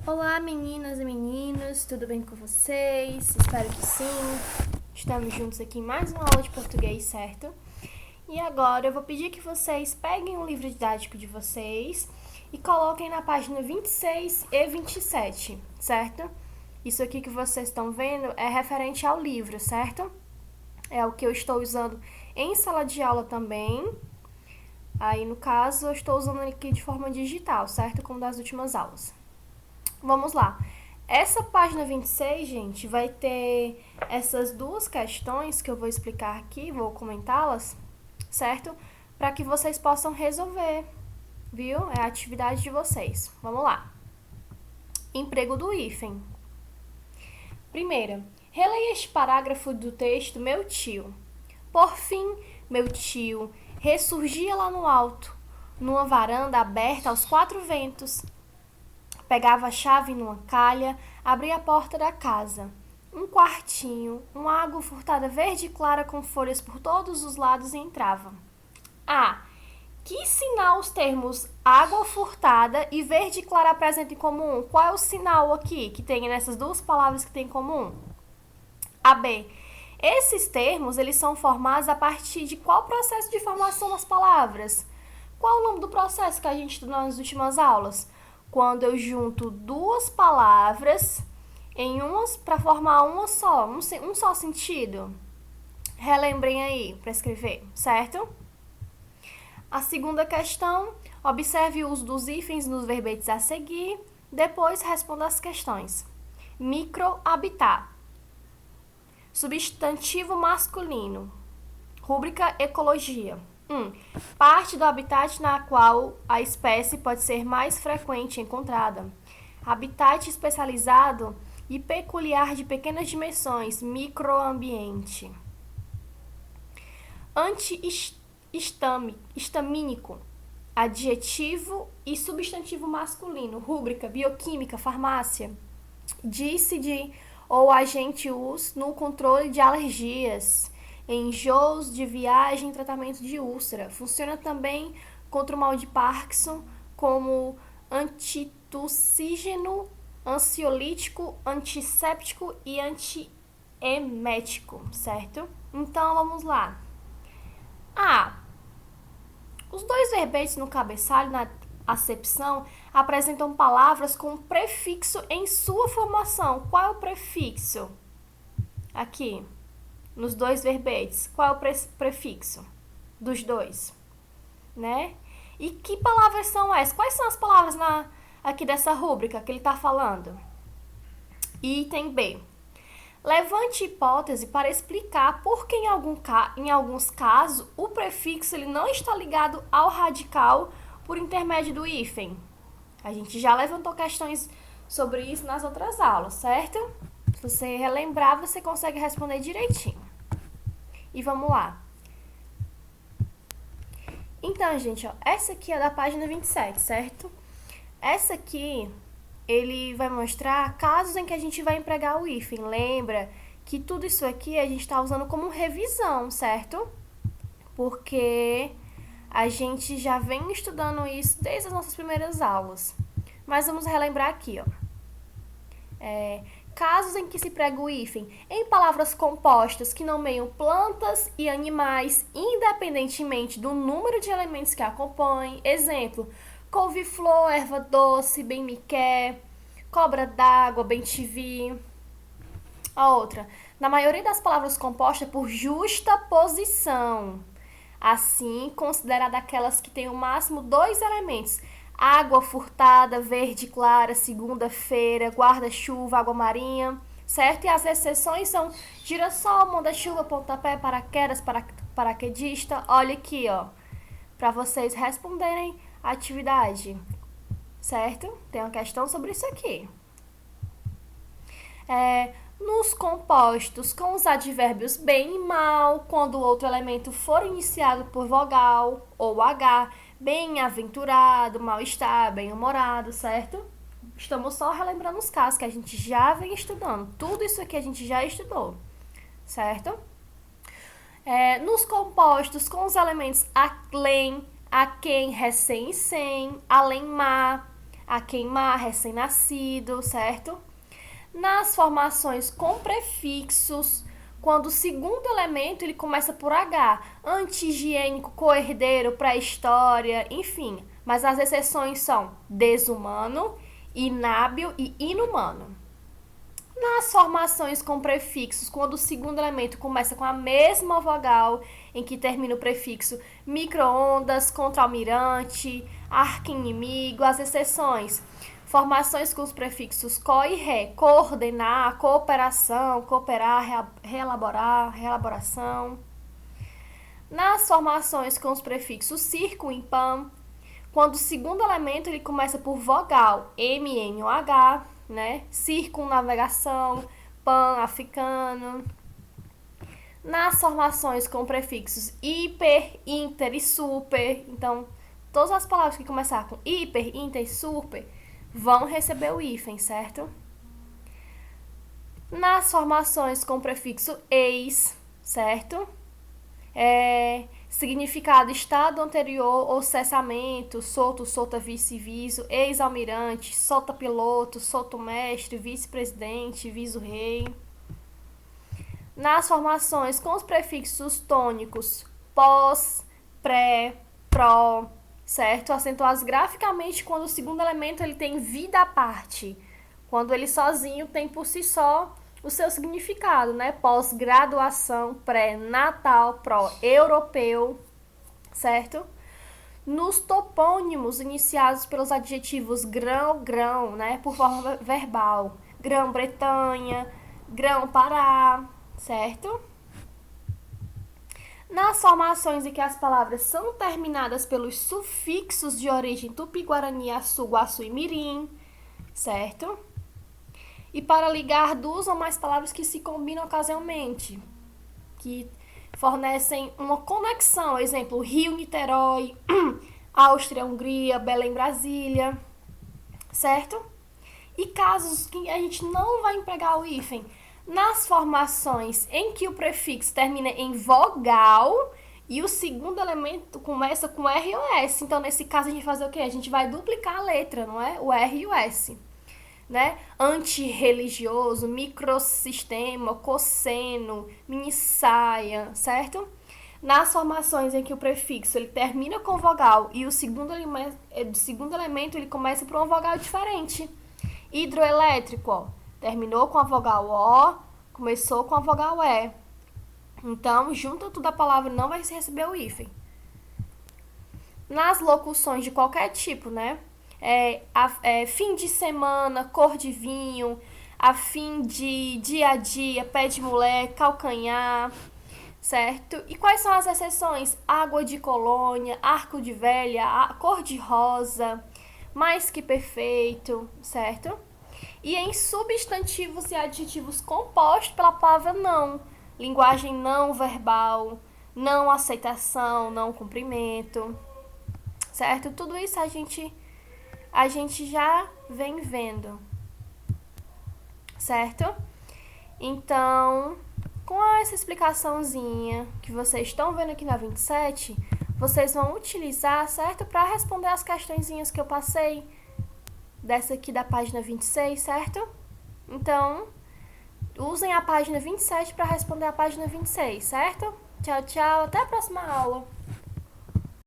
Olá, meninas e meninos, tudo bem com vocês? Espero que sim. Estamos juntos aqui em mais uma aula de português, certo? E agora eu vou pedir que vocês peguem o livro didático de vocês e coloquem na página 26 e 27, certo? Isso aqui que vocês estão vendo é referente ao livro, certo? É o que eu estou usando em sala de aula também. Aí, no caso, eu estou usando aqui de forma digital, certo? Como das últimas aulas. Vamos lá. Essa página 26, gente, vai ter essas duas questões que eu vou explicar aqui, vou comentá-las, certo? Para que vocês possam resolver, viu? É a atividade de vocês. Vamos lá. Emprego do hífen. Primeira, releia este parágrafo do texto Meu Tio. Por fim, meu tio ressurgia lá no alto, numa varanda aberta aos quatro ventos. Pegava a chave numa calha, abria a porta da casa. Um quartinho, uma água furtada verde clara com folhas por todos os lados e entrava. Ah, que sinal os termos água furtada e verde clara apresentam em comum? Qual é o sinal aqui que tem nessas duas palavras que tem em comum? A B. Esses termos, eles são formados a partir de qual processo de formação das palavras? Qual é o nome do processo que a gente estudou nas últimas aulas? Quando eu junto duas palavras em umas para formar uma só, um só sentido. Relembrem aí para escrever, certo? A segunda questão, observe o uso dos hífens nos verbetes a seguir, depois responda as questões. Microhabitat. Substantivo masculino. Rúbrica Ecologia. 1. Parte do habitat na qual a espécie pode ser mais frequente encontrada. Habitat especializado e peculiar de pequenas dimensões, microambiente. Antihistamínico. Adjetivo e substantivo masculino. Rúbrica Bioquímica, Farmácia. Disse ou agente us no controle de alergias, enjoos de viagem, tratamento de úlcera. Funciona também contra o mal de Parkinson como antitussígeno, ansiolítico, antisséptico e antiemético, certo? Então, vamos lá. Os dois verbetes no cabeçalho, na acepção, apresentam palavras com prefixo em sua formação. Qual é o prefixo? Aqui, nos dois verbetes. Qual é o prefixo dos dois? Né? E que palavras são essas? Quais são as palavras aqui dessa rúbrica que ele está falando? Item B. Levante hipótese para explicar por que em alguns casos o prefixo ele não está ligado ao radical por intermédio do hífen. A gente já levantou questões sobre isso nas outras aulas, certo? Se você relembrar, você consegue responder direitinho. E vamos lá. Então, gente, essa aqui é da página 27, certo? Essa aqui, ele vai mostrar casos em que a gente vai empregar o hífen. Lembra que tudo isso aqui a gente está usando como revisão, certo? Porque a gente já vem estudando isso desde as nossas primeiras aulas. Mas vamos relembrar aqui, ó. Casos em que se prega o hífen em palavras compostas que nomeiam plantas e animais, independentemente do número de elementos que a compõem. Exemplo, couve-flor, erva doce, bem-me-quer, cobra d'água, bem-te-vi. A outra, na maioria das palavras compostas por justa posição. Assim, considerada aquelas que têm o máximo dois elementos: água furtada, verde clara, segunda-feira, guarda-chuva, água marinha, certo? E as exceções são girassol, manda-chuva, pontapé, paraquedas, paraquedista. Olha aqui, ó, para vocês responderem a atividade, certo? Tem uma questão sobre isso aqui. Nos compostos com os advérbios bem e mal, quando o outro elemento for iniciado por vogal ou H, bem-aventurado, mal-estar, bem-humorado, certo? Estamos só relembrando os casos que a gente já vem estudando. Tudo isso aqui a gente já estudou, certo? Nos compostos com os elementos além, a quem, recém e sem, além má, a queimar, recém-nascido, certo? Nas formações com prefixos, quando o segundo elemento ele começa por H, anti-higiênico, coerdeiro, pré-história, enfim. Mas as exceções são desumano, inábil e inumano. Nas formações com prefixos, quando o segundo elemento começa com a mesma vogal em que termina o prefixo, micro-ondas, contra-almirante, arqui-inimigo, as exceções. Formações com os prefixos co e ré, coordenar, cooperação, cooperar, reelaborar, reelaboração. Nas formações com os prefixos circo e pan, quando o segundo elemento ele começa por vogal, M, N ou H, né? Circunnavegação, pan-africano. Nas formações com prefixos hiper, inter e super, então todas as palavras que começar com hiper, inter e super vão receber o hífen, certo? Nas formações com prefixo ex, certo? Significado estado anterior ou cessamento, solto, solta, vice-viso, ex-almirante, solta-piloto, solto-mestre, vice-presidente, viso-rei. Nas formações com os prefixos tônicos pós, pré, pró, certo? Acentuados graficamente quando o segundo elemento ele tem vida à parte. Quando ele sozinho tem por si só o seu significado, né? Pós-graduação, pré-natal, pró-europeu, certo? Nos topônimos iniciados pelos adjetivos grão, grão, né? Por forma verbal. Grã-Bretanha, Grão-Pará, certo? Nas formações em que as palavras são terminadas pelos sufixos de origem tupi-guarani, açu, guaçu e mirim, certo? E para ligar duas ou mais palavras que se combinam ocasionalmente, que fornecem uma conexão, exemplo, Rio, Niterói, Áustria, Hungria, Belém, Brasília, certo? E casos que a gente não vai empregar o hífen, nas formações em que o prefixo termina em vogal e o segundo elemento começa com R ou S. Então, nesse caso, a gente vai fazer o quê? A gente vai duplicar a letra, não é? O R e o S. Né? Antirreligioso, microsistema, cosseno, mini-saia, certo? Nas formações em que o prefixo ele termina com vogal e o segundo elemento ele começa por uma vogal diferente. Hidroelétrico, ó, terminou com a vogal O, começou com a vogal E. Então, junta tudo a palavra, não vai receber o hífen. Nas locuções de qualquer tipo, né? Fim de semana, cor de vinho, a fim de dia a dia, pé de mulher, calcanhar, certo? E quais são as exceções? Água de colônia, arco de velha, cor de rosa, mais que perfeito, certo? E em substantivos e adjetivos compostos pela palavra não, linguagem não verbal, não aceitação, não cumprimento, certo? Tudo isso a gente já vem vendo, certo? Então, com essa explicaçãozinha que vocês estão vendo aqui na 27, vocês vão utilizar, certo? Para responder as questõezinhas que eu passei dessa aqui da página 26, certo? Então, usem a página 27 para responder a página 26, certo? Tchau, tchau, até a próxima aula!